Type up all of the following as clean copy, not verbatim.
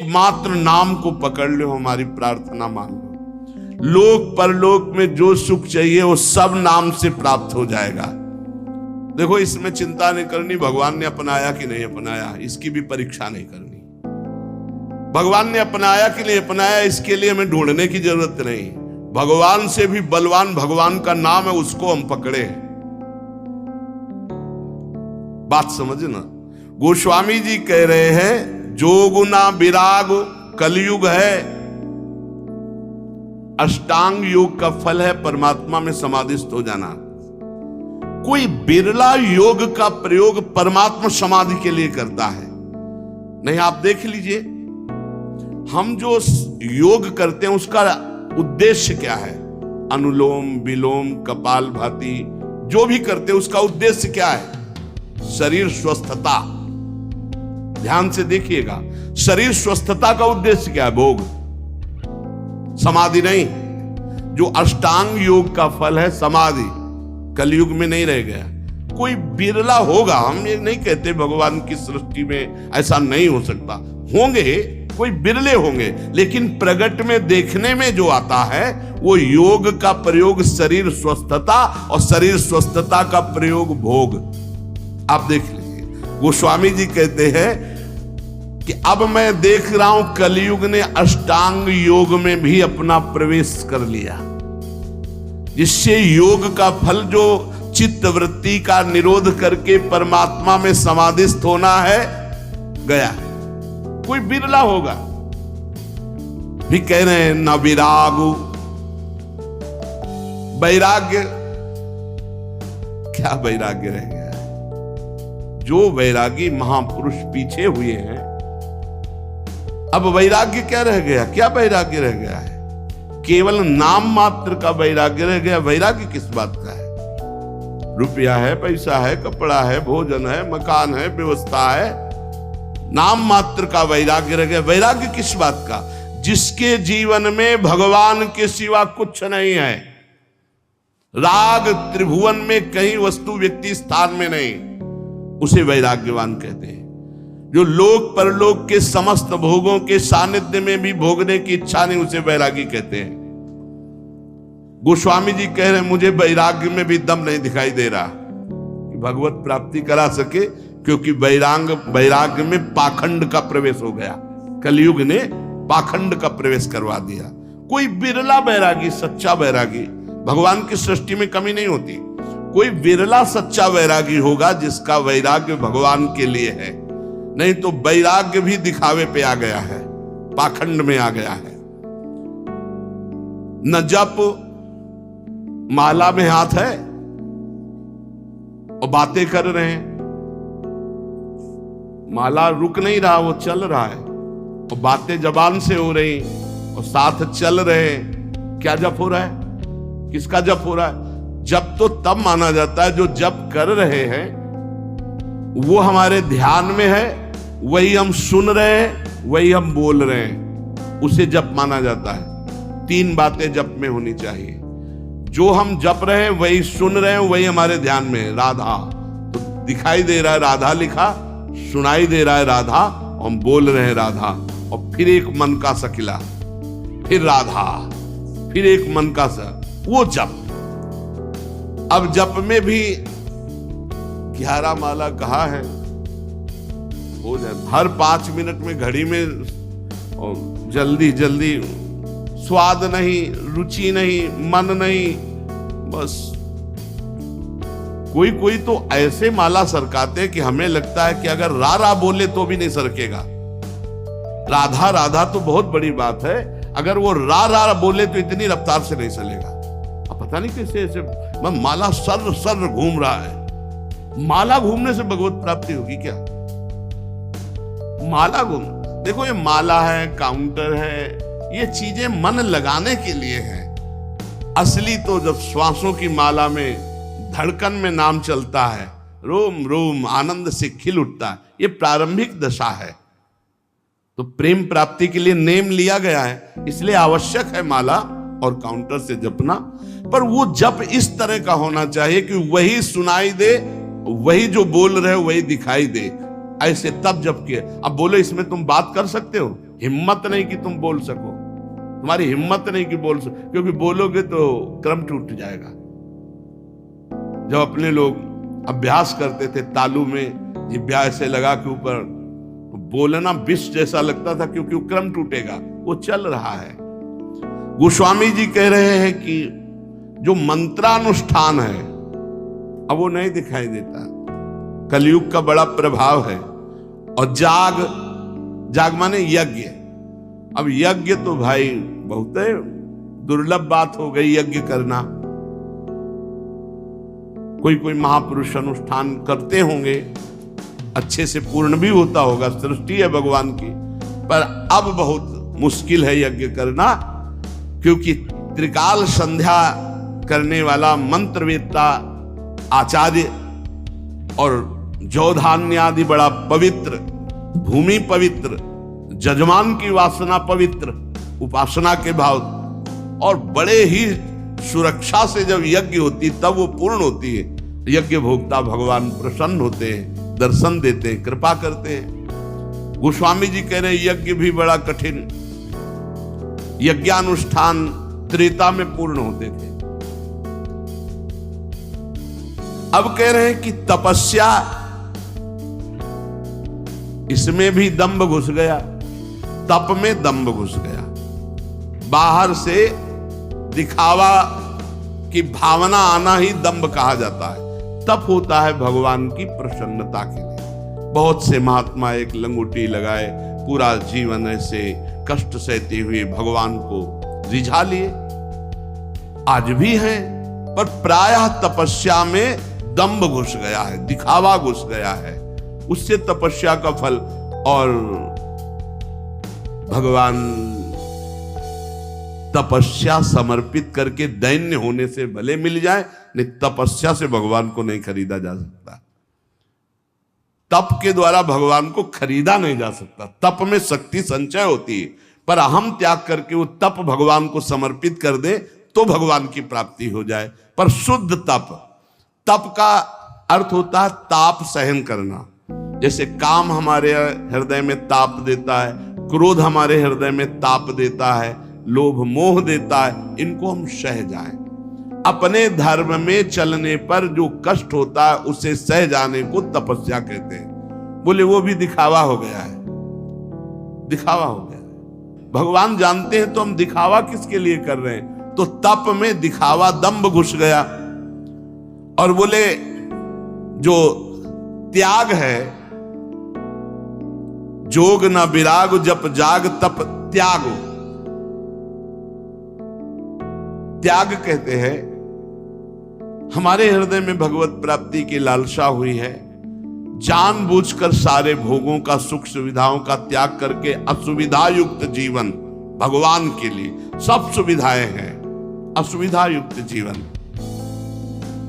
एकमात्र नाम को पकड़ लो, हमारी प्रार्थना मान लो। लोक परलोक में जो सुख चाहिए वो सब नाम से प्राप्त हो जाएगा। देखो, इसमें चिंता नहीं करनी भगवान ने अपनाया कि नहीं अपनाया, इसकी भी परीक्षा नहीं करनी। भगवान ने अपनाया कि नहीं अपनाया, इसके लिए हमें ढूंढने की जरूरत नहीं। भगवान से भी बलवान भगवान का नाम है, उसको हम पकड़े। बात समझना। गोस्वामी जी कह रहे हैं, जोगुना विराग कलयुग है, अष्टांग योग का फल है परमात्मा में समाधिस्थ हो जाना। कोई बिरला योग का प्रयोग परमात्मा समाधि के लिए करता है। नहीं, आप देख लीजिए, हम जो योग करते हैं उसका उद्देश्य क्या है? अनुलोम विलोम कपालभाति जो भी करते हैं उसका उद्देश्य क्या है? शरीर स्वस्थता। ध्यान से देखिएगा, शरीर स्वस्थता का उद्देश्य क्या है? भोग, समाधि नहीं। जो अष्टांग योग का फल है समाधि, कलयुग में नहीं रह गया। कोई बिरला होगा, हम ये नहीं कहते भगवान की सृष्टि में ऐसा नहीं हो सकता, होंगे, कोई बिरले होंगे, लेकिन प्रगट में देखने में जो आता है वो योग का प्रयोग शरीर स्वस्थता और शरीर स्वस्थता का प्रयोग भोग। आप देख लीजिए, गोस्वामी जी कहते हैं कि अब मैं देख रहा हूं कलयुग ने अष्टांग योग में भी अपना प्रवेश कर लिया, जिससे योग का फल जो चित्त वृत्ति का निरोध करके परमात्मा में समाधिस्थ होना है गया। कोई बिरला होगा। भी कह रहे हैं न विरागु, वैराग्य, क्या वैराग्य रह गया? जो वैरागी महापुरुष पीछे हुए हैं, अब वैराग्य क्या रह गया? क्या वैराग्य रह गया है? केवल नाम मात्र का वैराग्य रह गया। वैराग्य किस बात का है? रुपया है, पैसा है, कपड़ा है, भोजन है, मकान है, व्यवस्था है, नाम मात्र का वैराग्य रह गया। वैराग्य किस बात का? जिसके जीवन में भगवान के सिवा कुछ नहीं है। राग त्रिभुवन में कहीं वस्तु व्यक्ति स्थान में नहीं, उसे वैराग्यवान कहते हैं। जो लोक परलोक के समस्त भोगों के सानिध्य में भी भोगने की इच्छा नहीं, उसे वैरागी कहते हैं। गोस्वामी जी कह रहे हैं, मुझे वैराग्य में भी दम नहीं दिखाई दे रहा कि भगवत प्राप्ति करा सके, क्योंकि वैराग्य में पाखंड का प्रवेश हो गया। कलयुग ने पाखंड का प्रवेश करवा दिया। कोई बिरला वैरागी, सच्चा वैरागी, भगवान की सृष्टि में कमी नहीं होती, कोई बिरला सच्चा वैरागी होगा जिसका वैराग्य भगवान के लिए है। नहीं तो वैराग्य भी दिखावे पे आ गया है, पाखंड में आ गया है। न जप, माला में हाथ है और बातें कर रहे हैं, माला रुक नहीं रहा, वो चल रहा है, और बातें जबान से हो रही और साथ चल रहे हैं। क्या जप हो रहा है? किसका जप हो रहा है? जप तो तब माना जाता है जो जप कर रहे हैं वो हमारे ध्यान में है, वही हम सुन रहे हैं, वही हम बोल रहे हैं, उसे जप माना जाता है। तीन बातें जप में होनी चाहिए। जो हम जप रहे हैं वही सुन रहे हैं, वही हमारे ध्यान में है। राधा तो दिखाई दे रहा है, राधा लिखा, सुनाई दे रहा है राधा, हम बोल रहे हैं राधा, और फिर एक मन का सकिला, फिर राधा, फिर एक मन का सा, वो जप। अब जप में भी 11 माला कहा है, हो जाए हर 5 मिनट में घड़ी में, और जल्दी जल्दी, स्वाद नहीं, रुचि नहीं, मन नहीं, बस। कोई कोई तो ऐसे माला सरकाते कि हमें लगता है कि अगर रा बोले तो भी नहीं सरकेगा। राधा राधा तो बहुत बड़ी बात है, अगर वो रा बोले तो इतनी रफ्तार से नहीं चलेगा। अब पता नहीं कैसे ऐसे माला सर सर घूम रहा है। माला घूमने से भगवत प्राप्ति होगी क्या? माला घूम, देखो ये माला है, काउंटर है, ये चीजें मन लगाने के लिए है। असली तो जब श्वासों की माला में, धड़कन में नाम चलता है, रोम रोम आनंद से खिल उठता है, ये प्रारंभिक दशा है। तो प्रेम प्राप्ति के लिए नेम लिया गया है, इसलिए आवश्यक है माला और काउंटर से जपना। पर वो जप इस तरह का होना चाहिए कि वही सुनाई दे, वही जो बोल रहे हो वही दिखाई दे, ऐसे तब जप किए। अब बोलो इसमें तुम बात कर सकते हो? हिम्मत नहीं कि तुम बोल सको, तुम्हारी हिम्मत नहीं कि बोल सको, क्योंकि बोलोगे तो क्रम टूट जाएगा। जब अपने लोग अभ्यास करते थे तालू में जिभ्या ऐसे लगा के ऊपर, बोलना विष जैसा लगता था, क्योंकि वो क्रम टूटेगा, वो चल रहा है। गोस्वामी जी कह रहे हैं कि जो मंत्रानुष्ठान है अब वो नहीं दिखाई देता, कलयुग का बड़ा प्रभाव है। और जाग माने यज्ञ। अब यज्ञ तो भाई बहुत दुर्लभ बात हो गई यज्ञ करना। कोई महापुरुष अनुष्ठान करते होंगे, अच्छे से पूर्ण भी होता होगा, सृष्टि है भगवान की, पर अब बहुत मुश्किल है यज्ञ करना, क्योंकि त्रिकाल संध्या करने वाला मंत्रवेत्ता आचार्य और जौधान्य आदि बड़ा पवित्र, भूमि पवित्र, जजमान की वासना पवित्र, उपासना के भाव, और बड़े ही सुरक्षा से जब यज्ञ होती तब वो पूर्ण होती है। यज्ञ भोक्ता भगवान प्रसन्न होते हैं, दर्शन देते हैं, कृपा करते हैं। गोस्वामी जी कह रहे हैं यज्ञ भी बड़ा कठिन, यज्ञानुष्ठान त्रेता में पूर्ण होते थे। अब कह रहे हैं कि तपस्या, इसमें भी दंभ घुस गया, तप में दंभ घुस गया। बाहर से दिखावा की भावना आना ही दंभ कहा जाता है। तप होता है भगवान की प्रसन्नता के लिए। बहुत से महात्मा एक लंगोटी लगाए पूरा जीवन ऐसे कष्ट सहते हुए भगवान को रिझा लिए, आज भी हैं, पर प्रायः तपस्या में दंभ घुस गया है, दिखावा घुस गया है, उससे तपस्या का फल। और भगवान तपस्या समर्पित करके दैन्य होने से भले मिल जाए, नहीं तपस्या से भगवान को नहीं खरीदा जा सकता। तप के द्वारा भगवान को खरीदा नहीं जा सकता। तप में शक्ति संचय होती है, पर अहम त्याग करके वो तप भगवान को समर्पित कर दे तो भगवान की प्राप्ति हो जाए। पर शुद्ध तप, तप का अर्थ होता है ताप सहन करना। जैसे काम हमारे हृदय में ताप देता है, क्रोध हमारे हृदय में ताप देता है, लोभ मोह देता है, इनको हम सह जाएं। अपने धर्म में चलने पर जो कष्ट होता है उसे सह जाने को तपस्या कहते हैं। बोले वो भी दिखावा हो गया है, दिखावा हो गया है। भगवान जानते हैं तो हम दिखावा किसके लिए कर रहे हैं। तो तप में दिखावा, दंभ घुस गया। और बोले जो त्याग है, जोग न विराग जप जाग तप त्याग, त्याग कहते हैं हमारे हृदय में भगवत प्राप्ति की लालसा हुई है, जानबूझकर सारे भोगों का, सुख सुविधाओं का त्याग करके असुविधा युक्त जीवन, भगवान के लिए सब सुविधाएं हैं, असुविधा युक्त जीवन।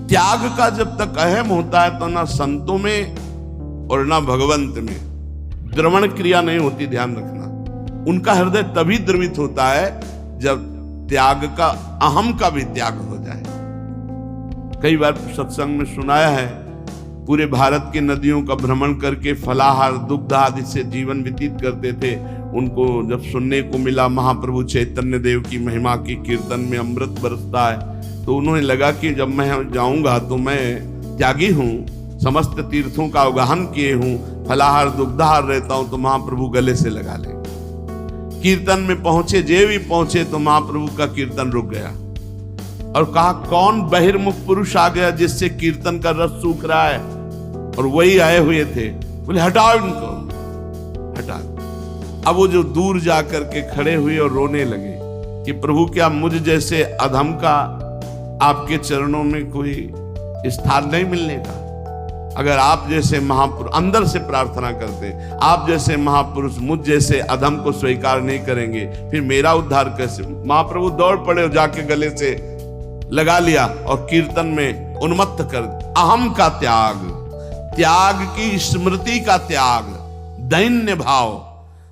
त्याग का जब तक अहम होता है तो ना संतों में और ना भगवंत में द्रवण क्रिया नहीं होती, ध्यान रखना। उनका हृदय तभी द्रवित होता है जब त्याग का, अहम का भी त्याग हो जाए। कई बार सत्संग में सुनाया है, पूरे भारत की नदियों का भ्रमण करके फलाहार दुग्ध आदि से जीवन व्यतीत करते थे। उनको जब सुनने को मिला महाप्रभु चैतन्य देव की महिमा की कीर्तन में अमृत बरसता है, तो उन्होंने लगा कि जब मैं जाऊंगा तो मैं त्यागी हूँ, समस्त तीर्थों का अवगाहन किए हूँ, फलाहार दुग्धाहार रहता हूँ, तो महाप्रभु गले से लगा ले। कीर्तन में पहुंचे, जे भी पहुंचे तो महाप्रभु का कीर्तन रुक गया और कहा कौन बहिर्मुख पुरुष आ गया जिससे कीर्तन का रस सूख रहा है। और वही आए हुए थे, बोले हटाओ इनको, हटा। अब वो जो दूर जाकर के खड़े हुए और रोने लगे कि प्रभु क्या मुझ जैसे अधम का आपके चरणों में कोई स्थान नहीं मिलने का। अगर आप जैसे महापुरुष, अंदर से प्रार्थना करते, आप जैसे महापुरुष मुझ जैसे अधम को स्वीकार नहीं करेंगे, फिर मेरा उद्धार कैसे। महाप्रभु दौड़ पड़े और जाके गले से लगा लिया और कीर्तन में उन्मत्त कर। अहम का त्याग, त्याग की स्मृति का त्याग, दैन्य भाव।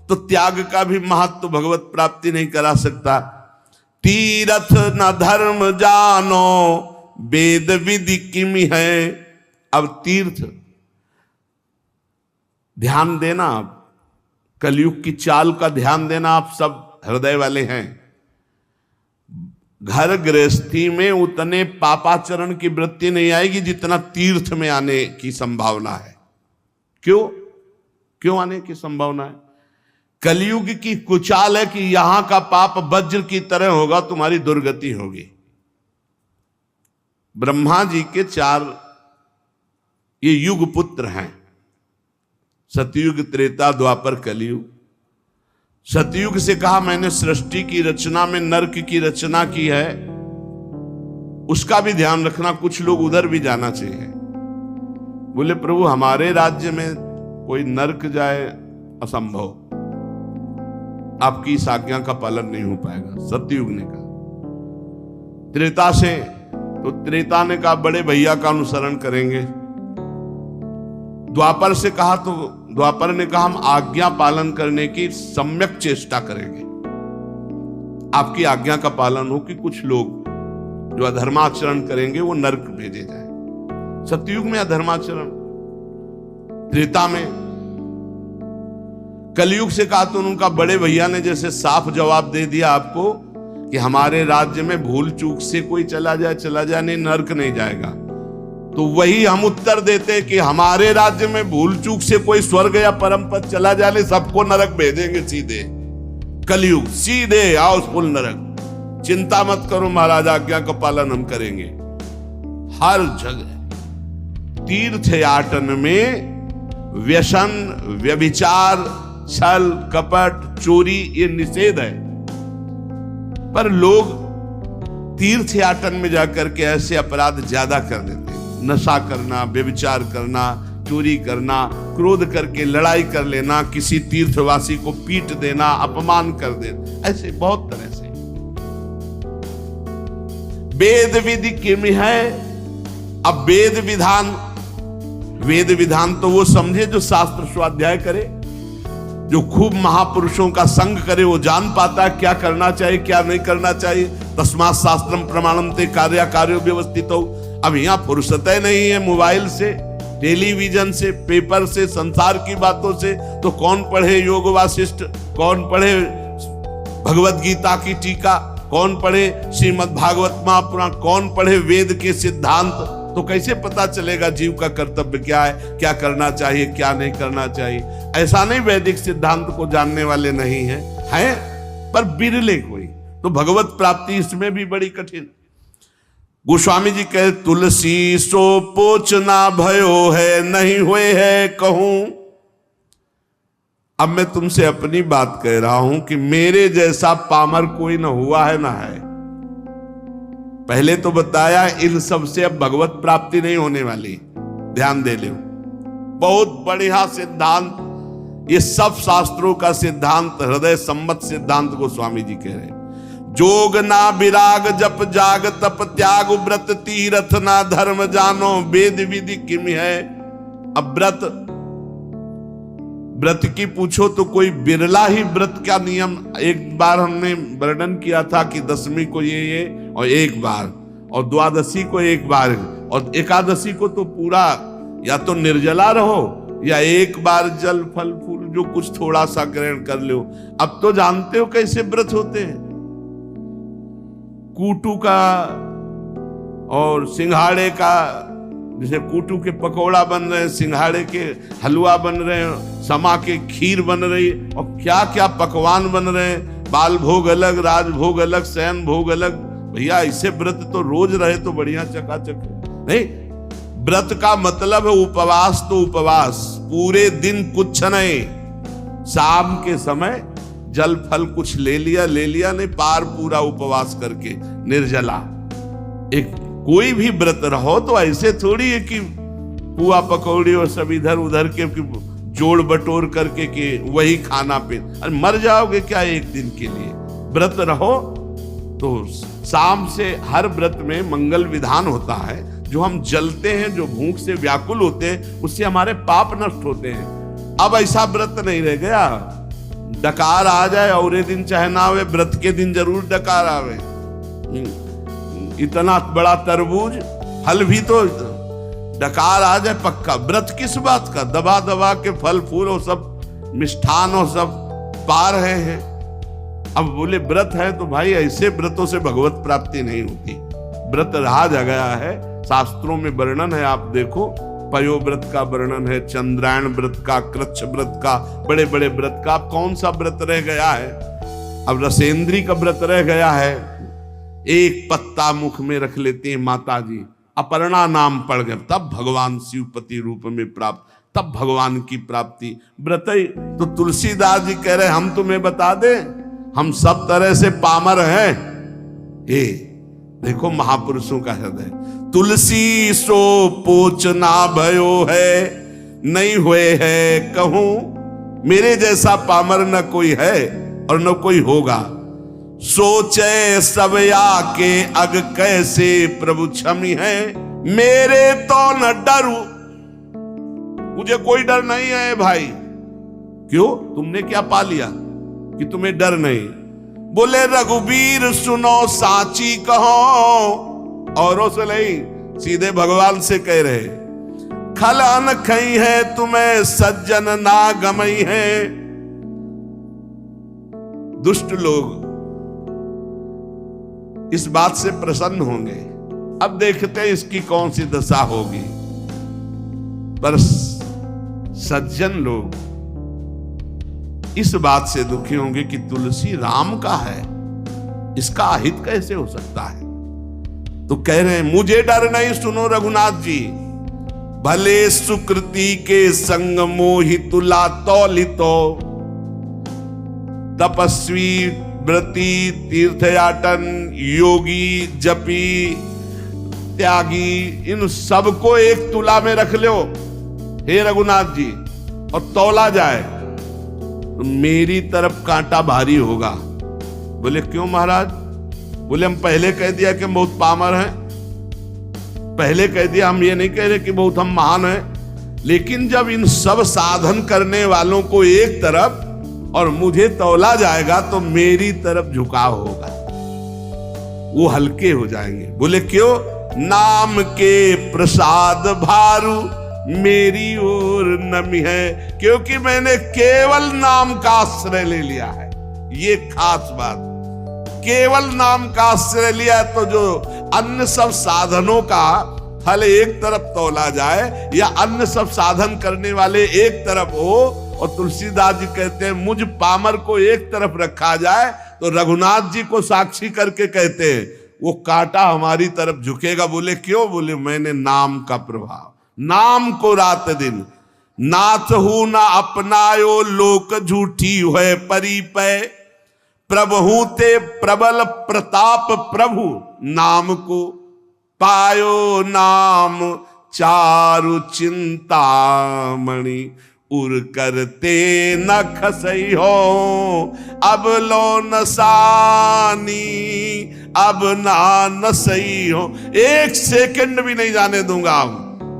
तो त्याग का भी महत्व भगवत प्राप्ति नहीं करा सकता। तीरथ न धर्म जानो वेद विधि किमि है। अब तीर्थ, ध्यान देना, आप कलयुग की चाल का ध्यान देना, आप सब हृदय वाले हैं। घर गृहस्थी में उतने पापाचरण की वृत्ति नहीं आएगी जितना तीर्थ में आने की संभावना है। क्यों आने की संभावना है? कलयुग की कुचाल है कि यहां का पाप वज्र की तरह होगा, तुम्हारी दुर्गति होगी। ब्रह्मा जी के 4 ये युग पुत्र हैं, सतयुग, त्रेता, द्वापर, कलयुग। सतयुग से कहा मैंने सृष्टि की रचना में नरक की रचना की है, उसका भी ध्यान रखना, कुछ लोग उधर भी जाना चाहिए। बोले प्रभु हमारे राज्य में कोई नरक जाए असंभव, आपकी इस आज्ञा का पालन नहीं हो पाएगा, सतयुग ने कहा। त्रेता से तो त्रेता ने कहा बड़े भैया का अनुसरण करेंगे। द्वापर से कहा तो द्वापर ने कहा हम आज्ञा पालन करने की सम्यक चेष्टा करेंगे, आपकी आज्ञा का पालन हो कि कुछ लोग जो अधर्माचरण करेंगे वो नरक भेजे जाए। सतयुग में अधर्माचरण, त्रेता में। कलयुग से कहा तो उनका बड़े भैया ने जैसे साफ जवाब दे दिया आपको कि हमारे राज्य में भूल चूक से कोई चला जाए नहीं, नरक नहीं जाएगा। तो वही हम उत्तर देते कि हमारे राज्य में भूल चूक से कोई स्वर्ग या परम पद चला जाए, सबको नरक भेजेंगे सीधे। कलयुग सीधे आओ फुल नरक, चिंता मत करो महाराज, आज्ञा का पालन हम करेंगे। हर जगह तीर्थयाटन में व्यसन, व्यभिचार, छल, कपट, चोरी ये निषेध है, पर लोग तीर्थयाटन में जाकर के ऐसे अपराध ज्यादा कर देते हैं। नशा करना, व्यभिचार करना, चोरी करना, क्रोध करके लड़ाई कर लेना, किसी तीर्थवासी को पीट देना, अपमान कर देना, ऐसे बहुत तरह से। वेद विधि किम है। अब वेद विधान तो वो समझे जो शास्त्र स्वाध्याय करे, जो खूब महापुरुषों का संग करे, वो जान पाता है क्या करना चाहिए क्या नहीं करना चाहिए। तस्मात् शास्त्रम प्रमाणम ते कार्यो व्यवस्थित हो। अब यहाँ फुर्सत नहीं है मोबाइल से, टेलीविजन से, पेपर से, संसार की बातों से, तो कौन पढ़े योग वासिष्ठ, कौन पढ़े भगवत गीता की टीका, कौन पढ़े श्रीमद् भागवत महापुराण, कौन पढ़े वेद के सिद्धांत। तो कैसे पता चलेगा जीव का कर्तव्य क्या है, क्या करना चाहिए क्या नहीं करना चाहिए। ऐसा नहीं वैदिक सिद्धांत को जानने वाले नहीं हैं, पर बिरले कोई। तो भगवत प्राप्ति इसमें भी बड़ी कठिन। गोस्वामी जी कहे तुलसी सो पोचना भयो है, नहीं हुए है कहूं। अब मैं तुमसे अपनी बात कह रहा हूं कि मेरे जैसा पामर कोई ना हुआ है ना है। पहले तो बताया इन सब से अब भगवत प्राप्ति नहीं होने वाली, ध्यान दे लो। बहुत बढ़िया सिद्धांत, ये सब शास्त्रों का सिद्धांत, हृदय सम्मत सिद्धांत गोस्वामी जी कह रहे हैं। जोग ना विराग जप जाग तप त्याग व्रत तीरथ ना धर्म जानो, वेद विधि किम है। अब व्रत की पूछो तो कोई बिरला ही व्रत का नियम। एक बार हमने वर्णन किया था कि दशमी को ये और एक बार, और द्वादशी को एक बार, और एकादशी को तो पूरा या तो निर्जला रहो या एक बार जल फल फूल जो कुछ थोड़ा सा ग्रहण कर लो। अब तो जानते हो कैसे व्रत होते हैं, कूटू का और सिंघाड़े का, जैसे कूटू के पकौड़ा बन रहे हैं, सिंघाड़े के हलवा बन रहे हैं, समा के खीर बन रही है, और क्या क्या पकवान बन रहे हैं। बाल भोग अलग, राज भोग अलग, शयन भोग अलग। भैया ऐसे व्रत तो रोज रहे तो बढ़िया चकाचक नहीं। व्रत का मतलब है उपवास, तो उपवास पूरे दिन कुछ नहीं, शाम के समय जल फल कुछ ले लिया नहीं, पार पूरा उपवास करके निर्जला। एक कोई भी व्रत रहो तो ऐसे थोड़ी है कि पुआ पकौड़ी और सब इधर उधर के जोड़ बटोर करके कि वही खाना पे, अरे मर जाओगे क्या एक दिन के लिए। व्रत रहो तो शाम से हर व्रत में मंगल विधान होता है। जो हम जलते हैं, जो भूख से व्याकुल होते हैं, उससे हमारे पाप नष्ट होते हैं। अब ऐसा व्रत नहीं रह गया, डकार आ जाए और ये दिन चाहे ना आवे, व्रत के दिन जरूर डकार आवे। इतना बड़ा तरबूज फल भी तो डकार आ जाए पक्का। व्रत किस बात का, दबा दबा के फल फूल और सब मिष्ठान और सब पा रहे हैं। अब बोले व्रत है तो भाई ऐसे व्रतों से भगवत प्राप्ति नहीं होती। व्रत रहा गया है, शास्त्रों में वर्णन है, आप देखो पयो व्रत का वर्णन है, चंद्रायण व्रत का, कृच्छ व्रत का, बड़े बड़े व्रत का। अब कौन सा व्रत रह गया है? अब रसेंद्री का व्रत रह गया है। एक पत्ता मुख में रख लेते हैं माता जी, अपर्णा नाम पड़ गए, तब भगवान शिवपति रूप में प्राप्त, तब भगवान की प्राप्ति। व्रत तो तुलसीदास जी कह रहे हम तुम्हें बता दें, हम सब तरह से पामर हैं। ये देखो महापुरुषों का हृदय। तुलसी सो पोच ना भयो है, नहीं हुए है कहूं, मेरे जैसा पामर न कोई है और न कोई होगा। सोचे सब आके अग कैसे प्रभु क्षमी है, मेरे तो न डरू, मुझे कोई डर नहीं है भाई। क्यों? तुमने क्या पा लिया कि तुम्हें डर नहीं? बोले रघुवीर सुनो साची कहो, औरों से नहीं, सीधे भगवान से कह रहे। खल अन खई है तुम्हें सज्जन ना गमई है। दुष्ट लोग इस बात से प्रसन्न होंगे। अब देखते हैं इसकी कौन सी दशा होगी। पर सज्जन लोग इस बात से दुखी होंगे कि तुलसी राम का है, इसका अहित कैसे हो सकता है? तो कह रहे हैं मुझे डर नहीं, सुनो रघुनाथ जी, भले सुकृति के संग मोहि तुला तौलितो, तपस्वी व्रती तीर्थयाटन योगी जपी त्यागी, इन सबको एक तुला में रख लो हे रघुनाथ जी, और तौला जाए तो मेरी तरफ कांटा भारी होगा। बोले क्यों महाराज? बोले हम पहले कह दिया कि बहुत पामर हैं, पहले कह दिया, हम ये नहीं कह रहे कि बहुत हम महान हैं, लेकिन जब इन सब साधन करने वालों को एक तरफ और मुझे तौला जाएगा तो मेरी तरफ झुकाव होगा, वो हल्के हो जाएंगे। बोले क्यों? नाम के प्रसाद भारू मेरी ओर नमी है, क्योंकि मैंने केवल नाम का आश्रय ले लिया है। ये खास बात, केवल नाम का आश्रय लिया है, तो जो अन्य सब साधनों का फल एक तरफ तौला जाए या अन्य सब साधन करने वाले एक तरफ हो, और तुलसीदास जी कहते हैं मुझ पामर को एक तरफ रखा जाए, तो रघुनाथ जी को साक्षी करके कहते हैं वो कांटा हमारी तरफ झुकेगा। बोले क्यों? बोले मैंने नाम का प्रभाव, नाम को रात दिन नाथ हूं ना अपनायो, लोक झूठी है परिपय, प्रभु ते प्रबल प्रताप प्रभु, नाम को पायो नाम चारु चिंतामणि, उर करते न खसई हो, अब लो नसानी अब ना नसई हो, एक सेकंड भी नहीं जाने दूंगा।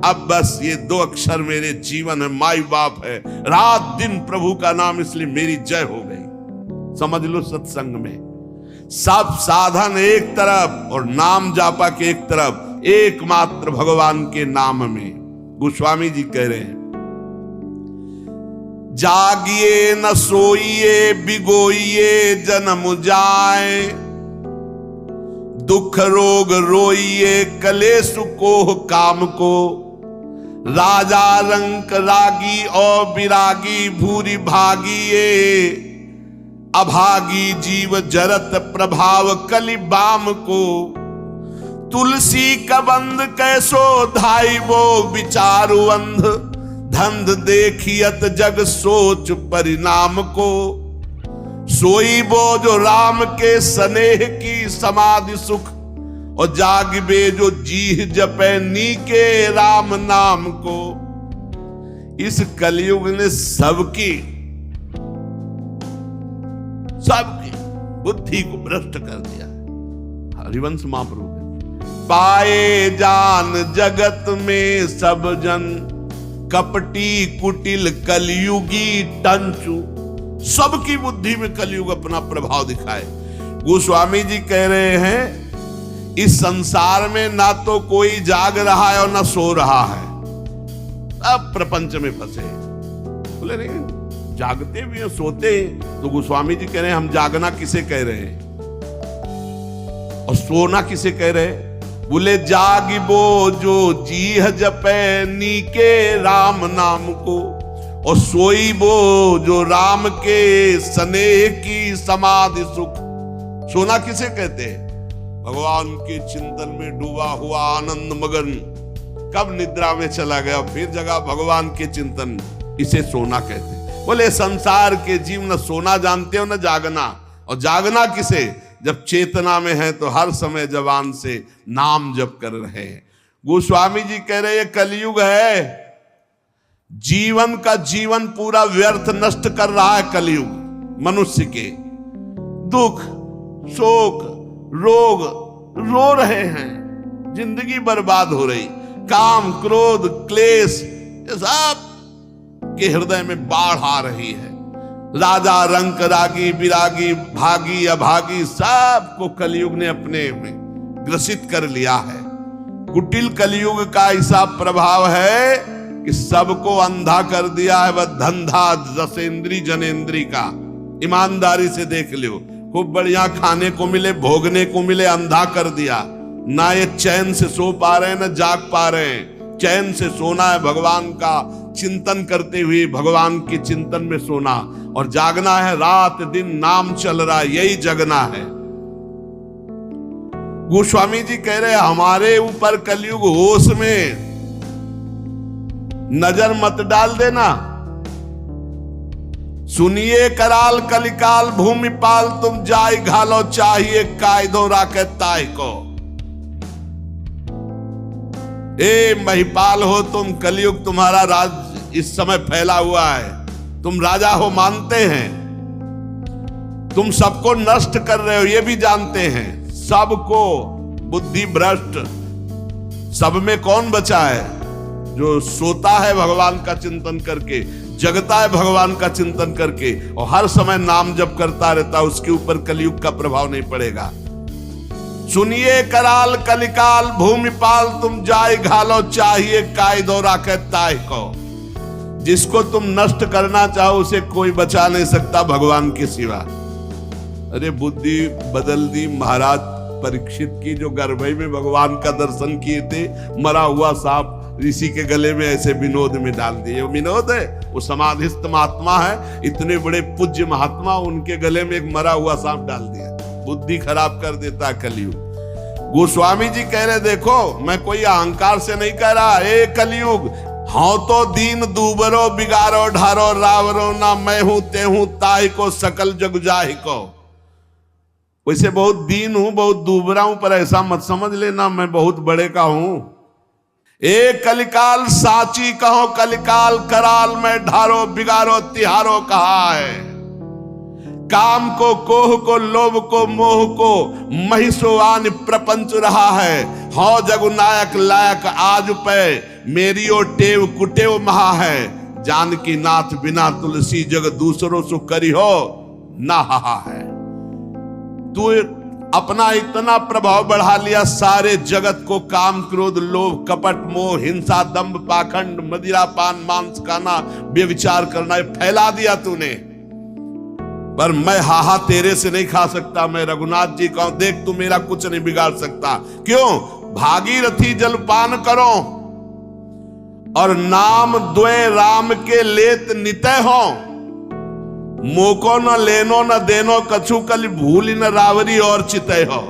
अब बस ये दो अक्षर मेरे जीवन है, माई बाप है, रात दिन प्रभु का नाम, इसलिए मेरी जय हो गई। समझ लो सत्संग में सब साधन एक तरफ और नाम जापा के एक तरफ, एकमात्र भगवान के नाम में। गोस्वामी जी कह रहे हैं जागिए न सोइए बिगोइए जन्म जाए, दुख रोग रोइए कलेश को काम को, राजा रंक रागी और विरागी भूरी भागिए, अभागी जीव जरत प्रभाव कलि बाम को, तुलसी कबंद कैसो धाई वो विचारु अंध, धंध देखियत जग सोच परिणाम को, सोई वो जो राम के स्नेह की समाधि सुख, और जागबे जो जीह जपे नी के राम नाम को। इस कलयुग ने सबकी बुद्धि को भ्रष्ट कर दिया है। हरिवंश महाप्रभु पाए जान जगत में सब जन, कपटी कुटिल कलयुगी टंचु, सबकी बुद्धि में कलयुग अपना प्रभाव दिखाए। गोस्वामी जी कह रहे हैं इस संसार में ना तो कोई जाग रहा है और ना सो रहा है, अब प्रपंच में फंसे। बोले नहीं जागते भी हैं, सोते हैं। तो गोस्वामी जी कह रहे हैं हम जागना किसे कह रहे हैं और सोना किसे कह रहे हैं? बोले जागिबो जो जीह जपे नीके राम नाम को, और सोईबो जो राम के स्नेह की समाधि सुख। सोना किसे कहते हैं? भगवान के चिंतन में डूबा हुआ आनंद मगन कब निद्रा में चला गया फिर जगा भगवान के चिंतन, इसे सोना कहते हैं। बोले संसार के जीव न सोना जानते हो न जागना। और जागना किसे? जब चेतना में है तो हर समय जबान से नाम जप कर रहे हैं। गोस्वामी जी कह रहे ये कलयुग है, जीवन का जीवन पूरा व्यर्थ नष्ट कर रहा है कलयुग। मनुष्य के दुख शोक रोग रो रहे हैं, जिंदगी बर्बाद हो रही। काम क्रोध क्लेश ये सब के हृदय में बाढ़ आ रही है। राजा रंक रागी विरागी भागी अभागी सबको कलयुग ने अपने में ग्रसित कर लिया है। कुटिल कलयुग का ऐसा प्रभाव है कि सबको अंधा कर दिया है। वह धंधा रसेंद्री जनेंद्री का, ईमानदारी से देख लो। खूब बढ़िया खाने को मिले भोगने को मिले, अंधा कर दिया। ना ये चैन से सो पा रहे हैं ना जाग पा रहे हैं। चैन से सोना है भगवान का चिंतन करते हुए, भगवान के चिंतन में सोना, और जागना है रात दिन नाम चल रहा है, यही जगना है। गोस्वामी जी कह रहे हमारे ऊपर कलयुग होश में नजर मत डाल देना। सुनिए कराल कलिकाल भूमिपाल तुम जाय घालो चाहिए कायदो राके ताय को। ए महिपाल हो तुम, कलयुग तुम्हारा राज इस समय फैला हुआ है, तुम राजा हो मानते हैं, तुम सबको नष्ट कर रहे हो ये भी जानते हैं, सबको बुद्धि भ्रष्ट। सब में कौन बचा है? जो सोता है भगवान का चिंतन करके, जगता है भगवान का चिंतन करके और हर समय नाम जप करता रहता, उसके ऊपर कलयुग का प्रभाव नहीं पड़ेगा। सुनिए कराल कलिकाल भूमिपाल तुम जाय घालो चाहिए कायदो राखे ताय को। जिसको तुम नष्ट करना चाहो उसे कोई बचा नहीं सकता भगवान के सिवा। अरे बुद्धि बदल दी महाराज परीक्षित की, जो गर्भई में भगवान का दर्शन किए थे, मरा हुआ सांप ऋषि के गले में ऐसे विनोद में डाल दिए। वो विनोद है, वो समाधिस्थ महात्मा है, इतने बड़े पूज्य महात्मा, उनके गले में एक मरा हुआ सांप डाल दिया। बुद्धि खराब कर देता कलयुग। गोस्वामी जी कह रहे देखो मैं कोई अहंकार से नहीं कह रहा, ए कलयुग हाँ तो दीन दूबरो बिगारो ढारो रावरो ना मैं हूं ते हूं ताहि को सकल जग जाहि को। वैसे बहुत दीन हूं बहुत दूबरा हूं, पर ऐसा मत समझ लेना मैं बहुत बड़े का हूं। ए कलिकाल साची कहो कलिकाल कराल में ढारो बिगारो तिहारो कहा है। काम को कोह को लोभ को मोह को महिषोआन प्रपंच रहा है। हौ जगु नायक लायक आज पे मेरी ओ टेव कुटेव महा है। जानकी नाथ बिना तुलसी जग दूसरों सु करी हो ना हा है। तू अपना इतना प्रभाव बढ़ा लिया, सारे जगत को काम क्रोध लोभ कपट मोह हिंसा दंभ पाखंड मदिरा पान मांस खाना व्यभिचार करना फैला दिया तूने। पर मैं हाहा तेरे से नहीं खा सकता। मैं रघुनाथ जी कहूं देख तू मेरा कुछ नहीं बिगाड़ सकता। क्यों? भागीरथी जलपान करो और नाम द्वय राम के लेत नितय हो। मोको न लेनो न देनो कछु कल भूल न रावरी और चितय हो।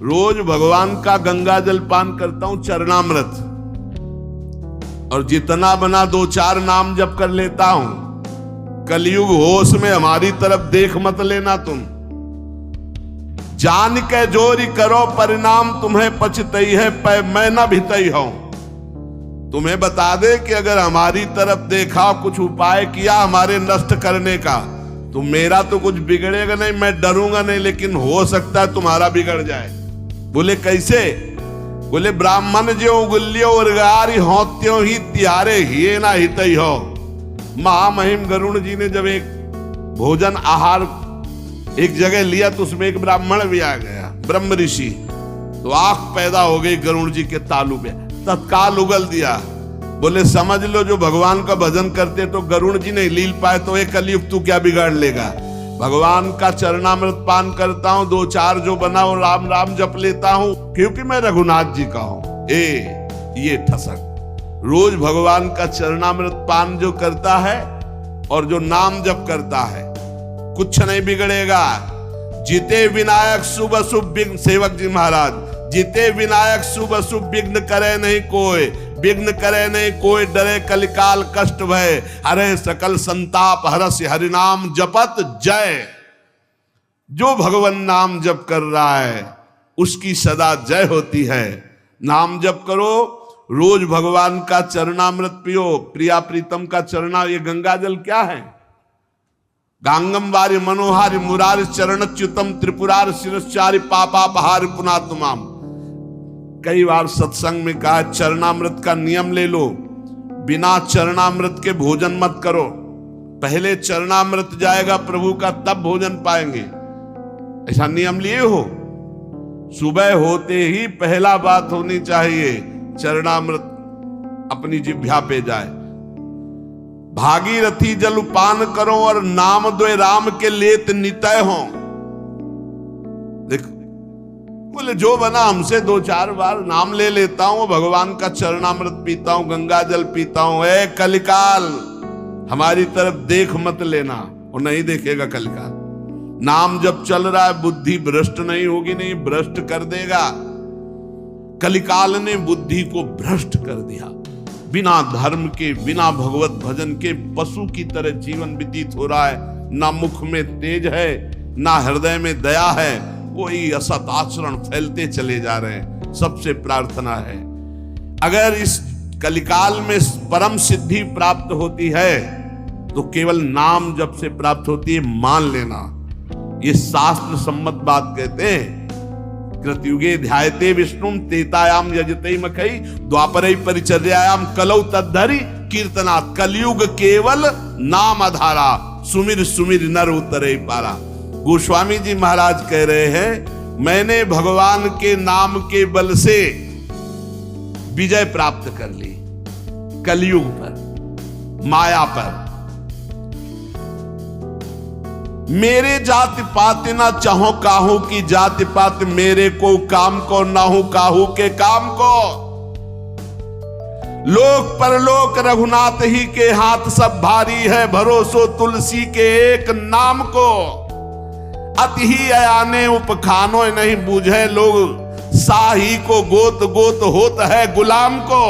रोज भगवान का गंगा जल पान करता हूं चरणामृत, और जितना बना 2-4 नाम जप कर लेता हूं। कलयुग होश में हमारी तरफ देख मत लेना तुम। जान के जोरी करो परिणाम तुम्हें पछतई है पै मैं न भितई हूं। तुम्हें बता दे कि अगर हमारी तरफ देखा कुछ उपाय किया हमारे नष्ट करने का, तो मेरा तो कुछ बिगड़ेगा नहीं, मैं डरूंगा नहीं, लेकिन हो सकता है तुम्हारा बिगड़ जाए। बोले कैसे? बोले ब्राह्मण जो उगलियो उर्गारी हो त्यों ही तिहारे हिए ना हितई हो। महामहिम गरुड़ जी ने जब एक भोजन आहार एक जगह लिया तो उसमें एक ब्राह्मण भी आ गया, ब्रह्म ऋषि। तो आंख पैदा हो गई गरुड़ जी के तालू पे, तत्काल उगल दिया। बोले समझ लो जो भगवान का भजन करते तो गरुड़ जी नहीं लील पाए तो एक कलयुग तू क्या बिगाड़ लेगा। भगवान का चरणामृत पान करता हूं, 2-4 जो बना वो राम राम जप लेता हूं क्योंकि मैं रघुनाथ जी का हूं। ये ठसक रोज भगवान का चरणामृत पान जो करता है और जो नाम जप करता है कुछ नहीं बिगड़ेगा। जीते विनायक शुभ अशुभ विघ्न, सेवक जी महाराज, जीते विनायक शुभ अशुभ विघ्न करे नहीं कोई, विघ्न करे नहीं कोई, डरे कलिकाल कष्ट भय, हरे सकल संताप हरस्य हरिनाम जपत जय। जो भगवान नाम जप कर रहा है उसकी सदा जय होती है। नाम जप करो, रोज भगवान का चरणामृत पियो। प्रिया प्रीतम का चरणा, ये गंगा जल क्या है? गांगम वारि मनोहारि मुरारि चरणच्युतम त्रिपुरार शिरश्चारि पापापहारि पुनातुमाम। कई बार सत्संग में कहा चरणामृत का नियम ले लो, बिना चरणामृत के भोजन मत करो। पहले चरणामृत जाएगा प्रभु का तब भोजन पाएंगे, ऐसा नियम लिए हो। सुबह होते ही पहला बात होनी चाहिए चरणामृत अपनी जिह्वा पे जाए। भागीरथी जल पान करो और नाम द्वय राम के लेत नितय हो। देखो बोले जो बना हमसे 2-4 बार नाम ले लेता हूं, भगवान का चरणामृत पीता हूं, गंगा जल पीता हूं। ए कलिकाल हमारी तरफ देख मत लेना, और नहीं देखेगा कलिकाल। नाम जब चल रहा है बुद्धि भ्रष्ट नहीं होगी, नहीं भ्रष्ट कर देगा। कलिकाल ने बुद्धि को भ्रष्ट कर दिया। बिना धर्म के, बिना भगवत भजन के पशु की तरह जीवन व्यतीत हो रहा है। ना मुख में तेज है, ना हृदय में दया है, वही असत आचरण फैलते चले जा रहे हैं। सबसे प्रार्थना है अगर इस कलिकाल में परम सिद्धि प्राप्त होती है तो केवल नाम जप से प्राप्त होती है, मान लेना। ये शास्त्र सम्मत बात कहते हैं। कृतयुगे ध्यायते विष्णुम तेतायाम यजते मखई द्वापरै परिचर्यायाम कलौ तद्धरि कीर्तनात्। कलयुग केवल नाम आधारा, सुमिर सुमिर नर उतरे पारा। गोस्वामी जी महाराज कह रहे हैं मैंने भगवान के नाम के बल से विजय प्राप्त कर ली कलयुग पर, माया पर। मेरे जाति पात ना चाहो काहू की जाति पात, मेरे को काम को ना हो काहू के काम को। लोक परलोक रघुनाथ ही के हाथ सब भारी है, भरोसो तुलसी के एक नाम को। अति ही अयाने उपखानो नहीं बूझे लोग, साही को गोत गोत होत है गुलाम को।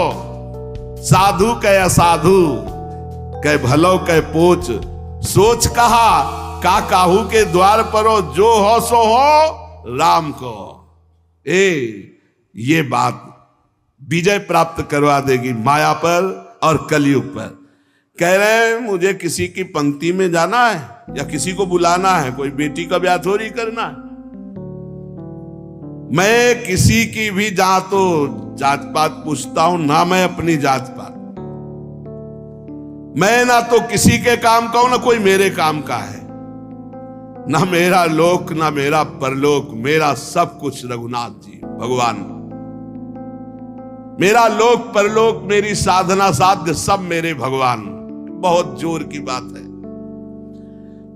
साधु कह असाधु कह भलो कह पोच, सोच कहा का काहू के द्वार पर हो, जो हो सो हो राम को। ये बात विजय प्राप्त करवा देगी माया पर और कलयुग पर। कह रहे हैं मुझे किसी की पंक्ति में जाना है या किसी को बुलाना है, कोई बेटी का ब्याह थोड़ी करना है। मैं किसी की भी जहां तो जात पात पूछता हूं ना, मैं अपनी जात पात। मैं ना तो किसी के काम का हूं ना कोई मेरे काम का है। ना मेरा लोक ना मेरा परलोक, मेरा सब कुछ रघुनाथ जी भगवान। मेरा लोक परलोक मेरी साधना साध्य सब मेरे भगवान। बहुत जोर की बात है।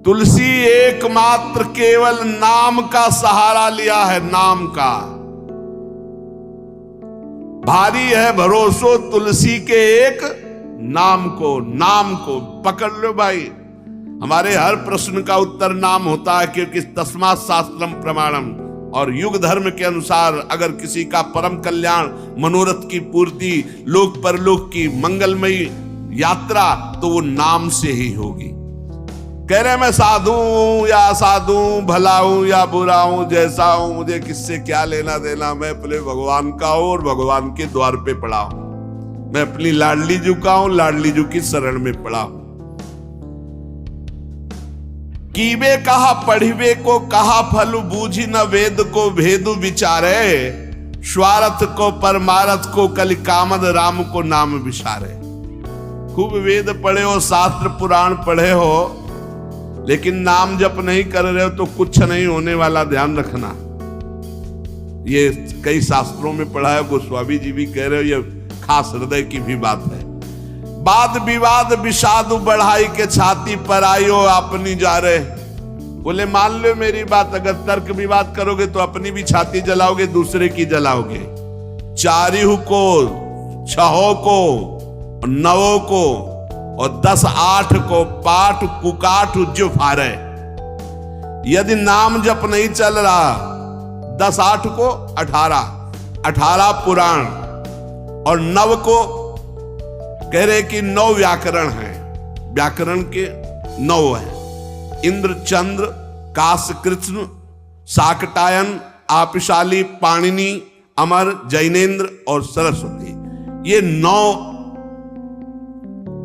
तुलसी एकमात्र केवल नाम का सहारा लिया है, नाम का। भारी है भरोसो तुलसी के एक नाम को। नाम को पकड़ लो भाई। हमारे हर प्रश्न का उत्तर नाम होता है, क्योंकि तस्मात् शास्त्रम प्रमाणम। और युग धर्म के अनुसार अगर किसी का परम कल्याण, मनोरथ की पूर्ति, लोक परलोक की मंगलमयी यात्रा, तो वो नाम से ही होगी। कह रहे मैं साधु हूं या असाधु हूं, भला हूं या बुरा हूं, जैसा हूं, मुझे किससे क्या लेना देना। मैं अपने भगवान का हूं और भगवान के द्वार पे पड़ा हूं। मैं अपनी लाडली जू का हूं, लाडली जू की शरण में पड़ा हूं। कीबे कहा पढ़िबे को कहा फल, बूझी न वेद को भेदु विचारे। स्वार्थ को परमारथ को कलि कामद, राम को नाम विचारे। खूब वेद पढ़े हो, शास्त्र पुराण पढ़े हो, लेकिन नाम जप नहीं कर रहे हो तो कुछ नहीं होने वाला, ध्यान रखना। ये कई शास्त्रों में पढ़ा है, गोस्वामी जी भी कह रहे हो, ये खास हृदय की भी बात है। वाद विवाद विषाद बढ़ाई के छाती पर आयो अपनी जा रहे। बोले मान लो मेरी बात, अगर तर्क विवाद करोगे तो अपनी भी छाती जलाओगे, दूसरे की जलाओगे। चारिहु को, छहो को, नवो को और 10-8 को पाठ कुकाठ जो फारे। यदि नाम जप नहीं चल रहा, 10-8 को 18 पुराण और 9 को कह रहे कि 9 व्याकरण है, व्याकरण के 9 है। इंद्र, चंद्र, काश, कृष्ण, शाकटायन, आपिशाली, पाणिनि, अमर, जैनेन्द्र और सरस्वती, ये 9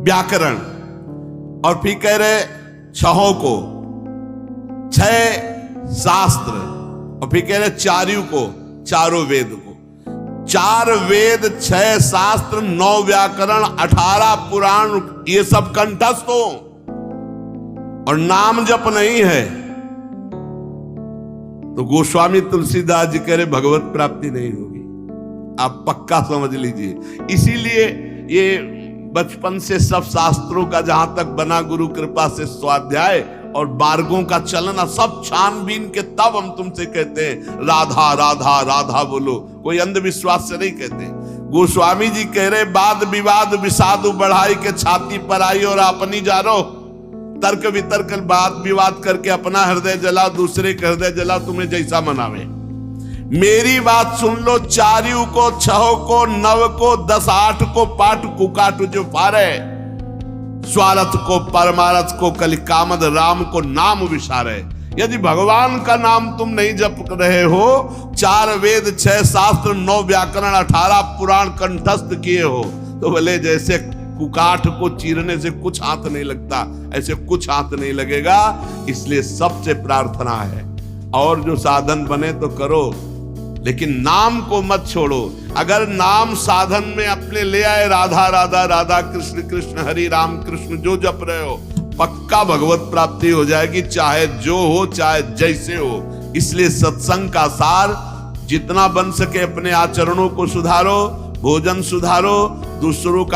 व्याकरण। और फिर कह रहे 6 को 6 शास्त्र, और फिर कह रहे चारियों को, चारों वेद को। 4 वेद, 6 शास्त्र, 9 व्याकरण, 18 पुराण, ये सब कंठस्थ हो और नाम जप नहीं है तो गोस्वामी तुलसीदास जी कह रहे भगवत प्राप्ति नहीं होगी। आप पक्का समझ लीजिए। इसीलिए ये बचपन से सब शास्त्रों का जहां तक बना गुरु कृपा से स्वाध्याय और मार्गों का चलना सब छानबीन के, तब हम तुमसे कहते हैं राधा राधा राधा बोलो। कोई अंधविश्वास से नहीं कहते। गोस्वामी जी कह रहे वाद विवाद विषाद बढ़ाई के छाती पर आई और अपनी जा रो। तर्क वितर्क वाद विवाद करके अपना हृदय जला, दूसरे का हृदय जला, तुम्हें जैसा मनावे। मेरी बात सुन लो, चारियों को, 6 को, 9 को, 10-8 को पाठ कुकाठ जो फारे। स्वार्थ को, परमारथ को, कलिकामद राम को नाम विसारे। यदि भगवान का नाम तुम नहीं जप रहे हो, 4 वेद, 6 शास्त्र, 9 व्याकरण, 18 पुराण कंठस्थ किए हो, तो भले जैसे कुकाठ को चीरने से कुछ हाथ नहीं लगता, ऐसे कुछ हाथ नहीं लगेगा। इसलिए सबसे प्रार्थना है, और जो साधन बने तो करो, लेकिन नाम को मत छोड़ो। अगर नाम साधन में अपने ले आए, राधा राधा राधा, कृष्ण कृष्ण, हरि राम कृष्ण जो जप रहे हो, पक्का भगवत प्राप्ति हो जाएगी, चाहे जो हो, चाहे जैसे हो। इसलिए सत्संग का सार जितना बन सके अपने आचरणों को सुधारो, भोजन सुधारो, दूसरों का